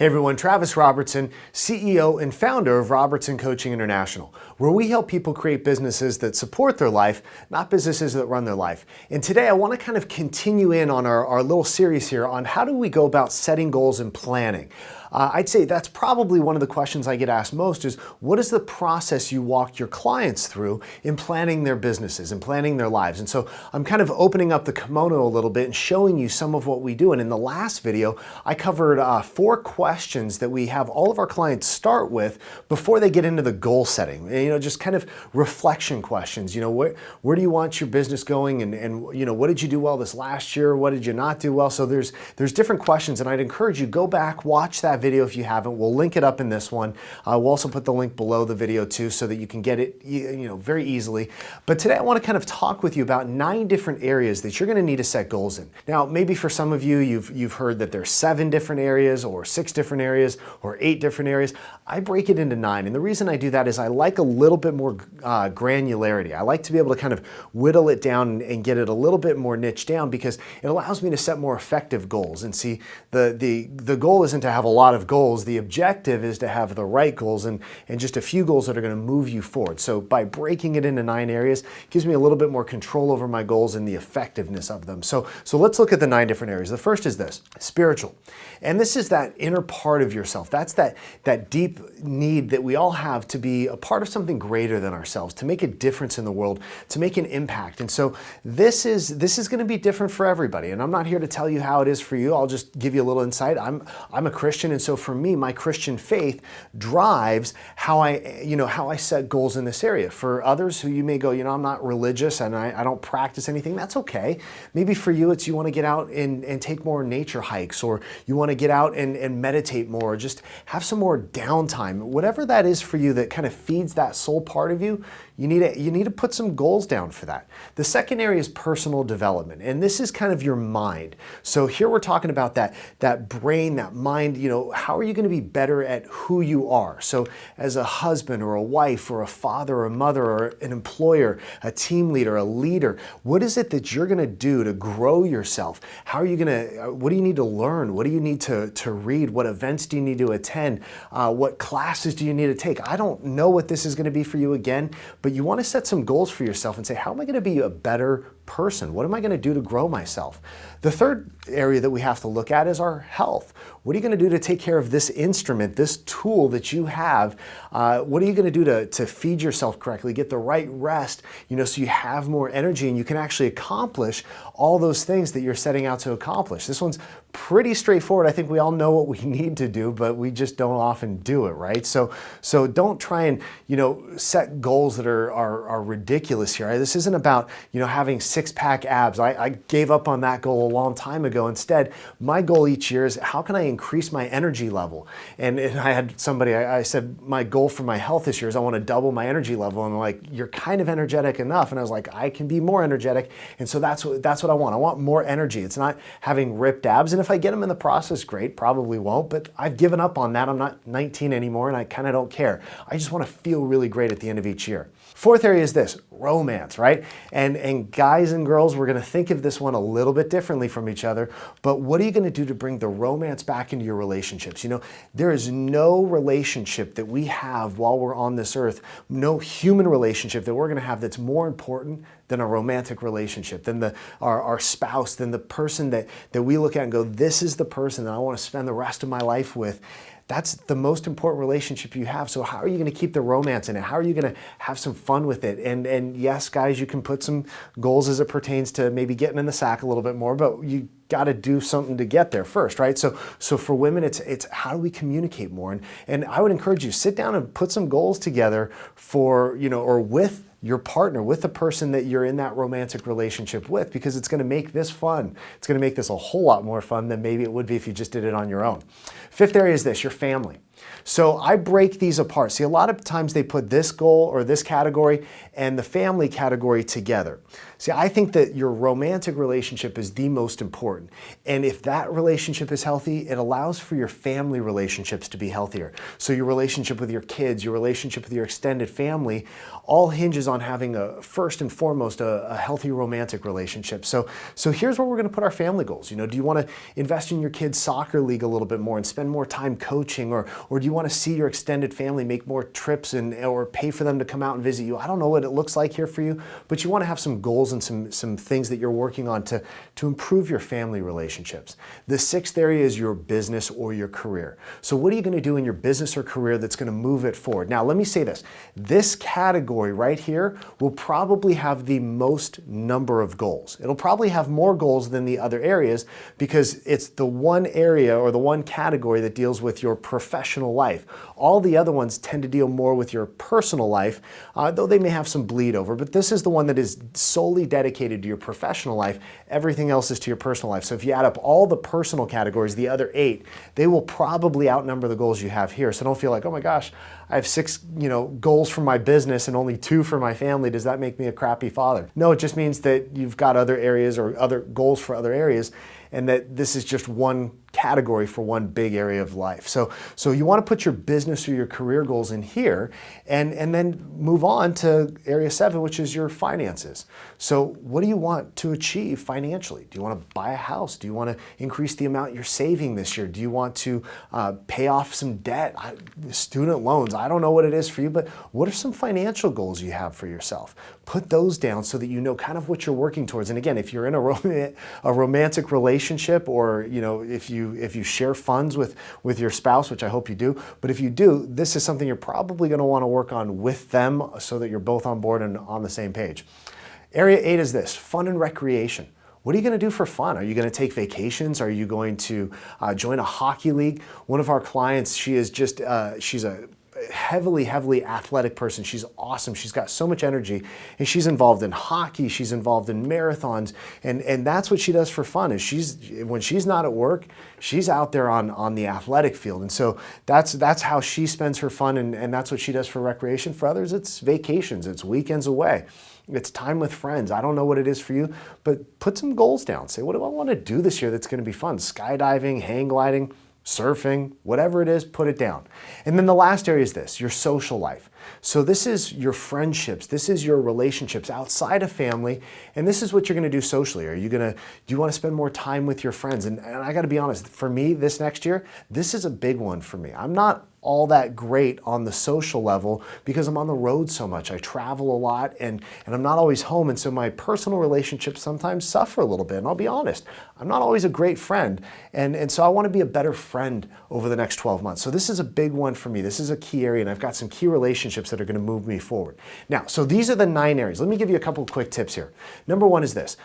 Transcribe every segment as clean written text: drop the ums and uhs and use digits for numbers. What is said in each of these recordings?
Hey everyone, Travis Robertson, CEO and founder of Robertson Coaching International, where we help people create businesses that support their life, not businesses that run their life. And today I want to kind of continue in on our little series here on how do we go about setting goals and planning. I'd say that's probably one of the questions I get asked most is, what is the process you walk your clients through in planning their businesses and planning their lives? And so I'm kind of opening up the kimono a little bit and showing you some of what we do. And in the last video, I covered 4 questions that we have all of our clients start with before they get into the goal setting. Just kind of reflection questions. Where do you want your business going? And what did you do well this last year? What did you not do well? So there's different questions, and I'd encourage you, go back, watch that video if you haven't. We'll link it up in this one. We'll also put the link below the video too, so that you can get it very easily. But today I want to kind of talk with you about 9 different areas that you're going to need to set goals in. Now, maybe for some of you, you've heard that there's 7 different areas or 6 different areas or 8 different areas. I break it into 9, and the reason I do that is I like a little bit more granularity. I like to be able to kind of whittle it down and get it a little bit more niche down, because it allows me to set more effective goals. And see, the goal isn't to have a lot of goals. The objective is to have the right goals and just a few goals that are going to move you forward. So by breaking it into 9 areas, it gives me a little bit more control over my goals and the effectiveness of them. So let's look at the 9 different areas. The first is this: spiritual. And this is that inner part of yourself. That's that deep need that we all have to be a part of something greater than ourselves, to make a difference in the world, to make an impact. And so this is going to be different for everybody. And I'm not here to tell you how it is for you. I'll just give you a little insight. I'm a Christian, and so for me, my Christian faith drives how I set goals in this area. For others who you may go, I'm not religious and I don't practice anything. That's okay. Maybe for you, it's you want to get out and take more nature hikes, or you want to get out and meditate more, or just have some more downtime. Whatever that is for you that kind of feeds that soul part of you, you need to put some goals down for that. The second area is personal development, and this is kind of your mind. So here we're talking about that brain, that mind. How are you going to be better at who you are? So as a husband or a wife or a father or a mother or an employer, a team leader, a leader, what is it that you're going to do to grow yourself? How are you going to? What do you need to learn? What do you need to read? What events do you need to attend? What classes do you need to take? I don't know what this is going to be for you again, but you want to set some goals for yourself and say, how am I going to be a better person? What am I going to do to grow myself? The third area that we have to look at is our health. What are you going to do to take care of this instrument, this tool that you have? What are you going to do to feed yourself correctly, get the right rest, so you have more energy and you can actually accomplish all those things that you're setting out to accomplish? This one's pretty straightforward. I think we all know what we need to do, but we just don't often do it, right? So don't try and, set goals that are ridiculous here. Right? This isn't about, having 6-pack abs. I gave up on that goal a long time ago. Instead, my goal each year is, how can I increase my energy level? And I had somebody, I said, my goal for my health this year is I want to double my energy level. And they're like, you're kind of energetic enough. And I was like, I can be more energetic. And so that's what I want. I want more energy. It's not having ripped abs. And if I get them in the process, great, probably won't, but I've given up on that. I'm not 19 anymore, and I kind of don't care. I just want to feel really great at the end of each year. Fourth area is this: romance, right? And guys and girls, we're going to think of this one a little bit differently from each other, but what are you going to do to bring the romance back into your relationships? There is no relationship that we have while we're on this earth, no human relationship that we're going to have that's more important than a romantic relationship, than our spouse, than the person that we look at and go, this is the person that I want to spend the rest of my life with. That's the most important relationship you have. So how are you going to keep the romance in it? How are you going to have some fun with it? And yes, guys, you can put some goals as it pertains to maybe getting in the sack a little bit more, but you got to do something to get there first, right? So for women, it's how do we communicate more? And I would encourage you, sit down and put some goals together for, or with your partner, with the person that you're in that romantic relationship with, because it's going to make this fun. It's going to make this a whole lot more fun than maybe it would be if you just did it on your own. Fifth area is this: your family. So I break these apart. See, a lot of times they put this goal or this category and the family category together. See, I think that your romantic relationship is the most important. And if that relationship is healthy, it allows for your family relationships to be healthier. So your relationship with your kids, your relationship with your extended family, all hinges on having first and foremost, a healthy romantic relationship. So here's where we're going to put our family goals. Do you want to invest in your kids' soccer league a little bit more and spend more time coaching, or do you want to see your extended family make more trips or pay for them to come out and visit you? I don't know what it looks like here for you, but you want to have some goals and some things that you're working on to improve your family relationships. The sixth area is your business or your career. So what are you going to do in your business or career that's going to move it forward? Now, let me say this. This category right here will probably have the most number of goals. It'll probably have more goals than the other areas because it's the one area or the one category that deals with your professional life. All the other ones tend to deal more with your personal life, though they may have some bleed over, but this is the one that is solely dedicated to your professional life. Everything else is to your personal life. So if you add up all the personal categories, the other 8, they will probably outnumber the goals you have here. So don't feel like, oh my gosh, I have 6, goals for my business and only 2 for my family. Does that make me a crappy father? No, it just means that you've got other areas or other goals for other areas, and that this is just one category for one big area of life. So you want to put your business or your career goals in here and then move on to area 7, which is your finances. So what do you want to achieve financially? Do you want to buy a house? Do you want to increase the amount you're saving this year? Do you want to pay off some debt, student loans? I don't know what it is for you, but what are some financial goals you have for yourself? Put those down so that you know kind of what you're working towards. And again, if you're in a romantic relationship, or if you share funds with your spouse, which I hope you do, but if you do, this is something you're probably going to want to work on with them so that you're both on board and on the same page. Area 8 is this: fun and recreation. What are you going to do for fun? Are you going to take vacations? Are you going to join a hockey league? One of our clients, she's a heavily athletic person. She's awesome. She's got so much energy, and she's involved in hockey. She's involved in marathons, and that's what she does for fun. Is when she's not at work, she's out there on the athletic field, and so that's how she spends her fun, and that's what she does for recreation. For others, it's vacations. It's weekends away. It's time with friends. I don't know what it is for you, but put some goals down. Say, what do I want to do this year that's going to be fun? Skydiving, hang gliding, surfing, whatever it is, put it down. And then the last area is this: your social life. So this is your friendships, this is your relationships outside of family, and this is what you're going to do socially. Do you want to spend more time with your friends? And I got to be honest, for me, this next year, this is a big one for me. I'm not all that great on the social level because I'm on the road so much. I travel a lot and I'm not always home, and so my personal relationships sometimes suffer a little bit. And I'll be honest, I'm not always a great friend, and so I want to be a better friend over the next 12 months. So this is a big one for me. This is a key area, and I've got some key relationships that are going to move me forward. Now, so these are the 9 areas. Let me give you a couple of quick tips here. Number 1 is this: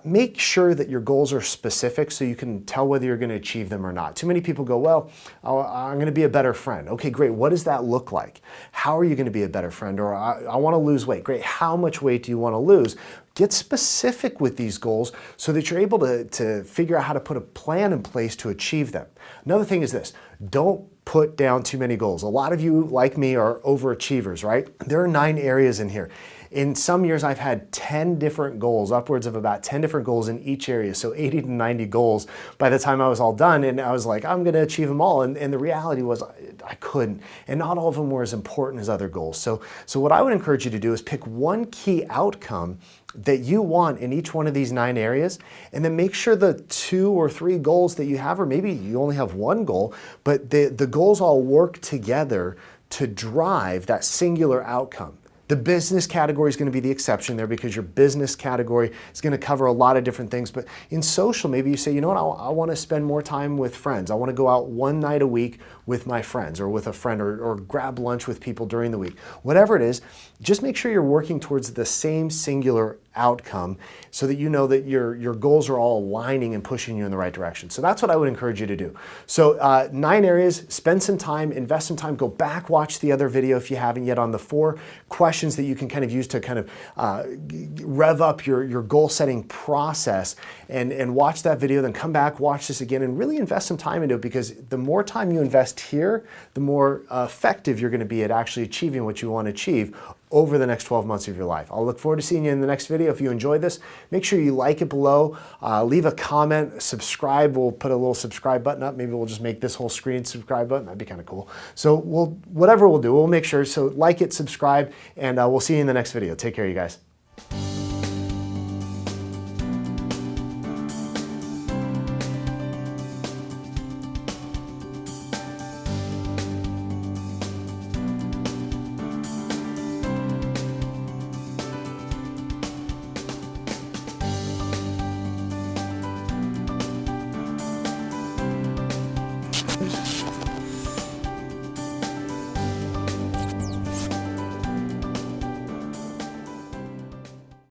make sure that your goals are specific so you can tell whether you're going to achieve them or not. Too many people go, well, I'm going to be a better friend. Okay, great. What does that look like? How are you going to be a better friend? Or I want to lose weight. Great. How much weight do you want to lose? Get specific with these goals so that you're able to figure out how to put a plan in place to achieve them. Another thing is this: don't put down too many goals. A lot of you, like me, are overachievers, right? There are 9 areas in here. In some years, I've had 10 different goals, upwards of about 10 different goals in each area. So 80 to 90 goals by the time I was all done. And I was like, I'm going to achieve them all. And the reality was I couldn't. And not all of them were as important as other goals. So what I would encourage you to do is pick one key outcome that you want in each one of these 9 areas, and then make sure the 2 or 3 goals that you have, or maybe you only have 1 goal, but the goals all work together to drive that singular outcome. The business category is going to be the exception there because your business category is going to cover a lot of different things. But in social, maybe you say, you know what, I want to spend more time with friends. I want to go out one night a week with my friends, or with a friend, or grab lunch with people during the week. Whatever it is, just make sure you're working towards the same singular outcome so that you know that your goals are all aligning and pushing you in the right direction. So that's what I would encourage you to do. So 9 areas, spend some time, invest some time, go back, watch the other video if you haven't yet on the 4 questions that you can kind of use to kind of rev up your goal setting process, and watch that video, then come back, watch this again, and really invest some time into it, because the more time you invest here, the more effective you're going to be at actually achieving what you want to achieve over the next 12 months of your life. I'll look forward to seeing you in the next video. If you enjoyed this, make sure you like it below, leave a comment, subscribe. We'll put a little subscribe button up. Maybe we'll just make this whole screen subscribe button. That'd be kind of cool. So whatever we'll do, we'll make sure. So like it, subscribe, and we'll see you in the next video. Take care, you guys.